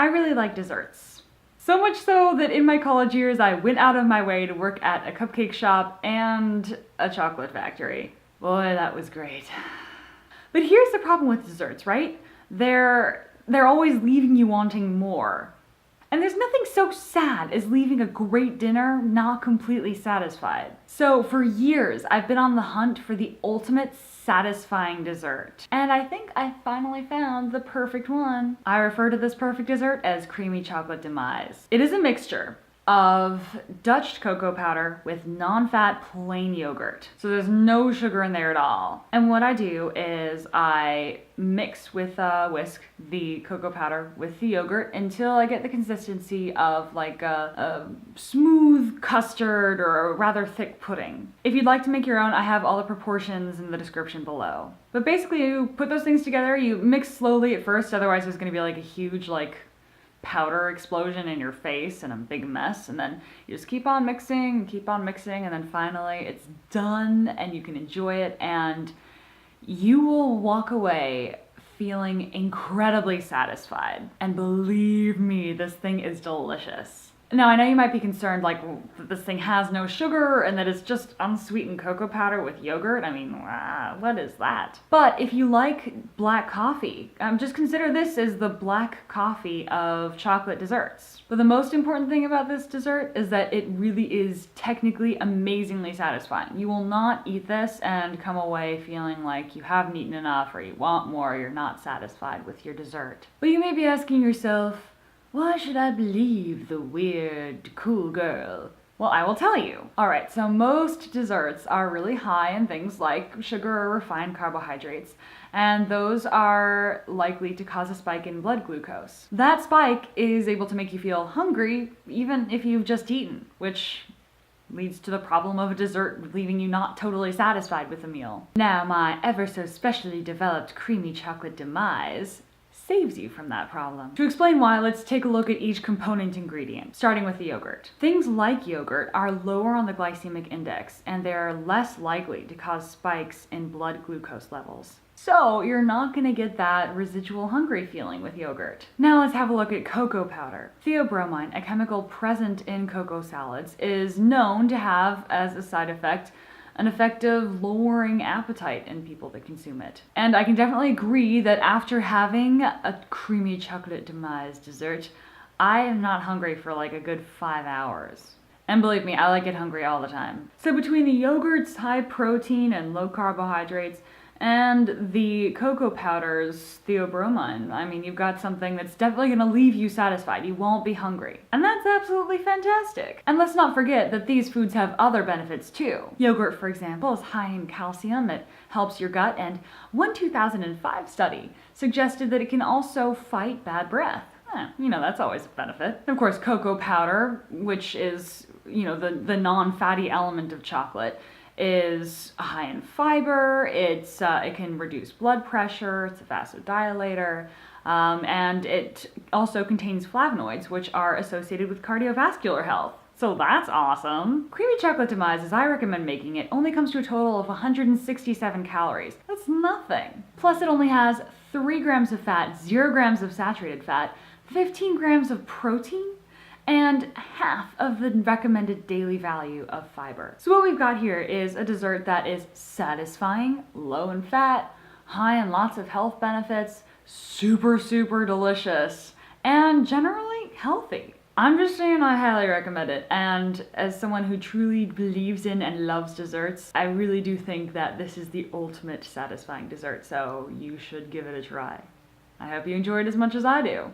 I really like desserts. So much so that in my college years I went out of my way to work at a cupcake shop and a chocolate factory. Boy, that was great. But here's the problem with desserts, right? They're always leaving you wanting more. And there's nothing so sad as leaving a great dinner not completely satisfied. So for years, I've been on the hunt for the ultimate satisfying dessert. And I think I finally found the perfect one. I refer to this perfect dessert as creamy chocolate Demise. It is a mixture of Dutch cocoa powder with non-fat plain yogurt. So there's no sugar in there at all. And what I do is I mix with Whisk the cocoa powder with the yogurt until I get the consistency of like a smooth custard or a rather thick pudding. If you'd like to make your own, I have all the proportions in the description below. But basically you put those things together, you mix slowly at first, otherwise there's gonna be like a huge powder explosion in your face and a big mess, and then you just keep on mixing, and then finally it's done and you can enjoy it, and you will walk away feeling incredibly satisfied. And believe me, this thing is delicious. Now, I know you might be concerned that this thing has no sugar and that it's just unsweetened cocoa powder with yogurt. I mean, what is that? But if you like black coffee, just consider this as the black coffee of chocolate desserts. But the most important thing about this dessert is that it really is technically amazingly satisfying. You will not eat this and come away feeling like you haven't eaten enough or you want more, or you're not satisfied with your dessert. But you may be asking yourself, why should I believe the weird, cool girl? Well, I will tell you. Alright, so most desserts are really high in things like sugar or refined carbohydrates, and those are likely to cause a spike in blood glucose. That spike is able to make you feel hungry even if you've just eaten, which leads to the problem of a dessert leaving you not totally satisfied with the meal. Now, my ever so specially developed creamy chocolate Demise saves you from that problem. To explain why, let's take a look at each component ingredient, starting with the yogurt. Things like yogurt are lower on the glycemic index, and they're less likely to cause spikes in blood glucose levels. So you're not gonna get that residual hungry feeling with yogurt. Now let's have a look at cocoa powder. Theobromine, a chemical present in cocoa salads, is known to have as a side effect an effective lowering appetite in people that consume it. And I can definitely agree that after having a creamy chocolate Demise dessert, I am not hungry for like a good 5 hours. And believe me, I get hungry all the time. So between the yogurt's high protein and low carbohydrates and the cocoa powder's theobromine, I mean, you've got something that's definitely gonna leave you satisfied. You won't be hungry. And that's absolutely fantastic. And let's not forget that these foods have other benefits too. Yogurt, for example, is high in calcium. It helps your gut, and one 2005 study suggested that it can also fight bad breath. That's always a benefit. Of course, cocoa powder, which is, the non-fatty element of chocolate, is high in fiber. It can reduce blood pressure. It's a vasodilator. And it also contains flavonoids, which are associated with cardiovascular health. So that's awesome. Creamy chocolate Demise, as I recommend making it, only comes to a total of 167 calories. That's nothing. Plus it only has 3 grams of fat, 0 grams of saturated fat, 15 grams of protein, and half of the recommended daily value of fiber. So what we've got here is a dessert that is satisfying, low in fat, high in lots of health benefits, super, super delicious, and generally healthy. I'm just saying I highly recommend it, and as someone who truly believes in and loves desserts, I really do think that this is the ultimate satisfying dessert, so you should give it a try. I hope you enjoyed as much as I do.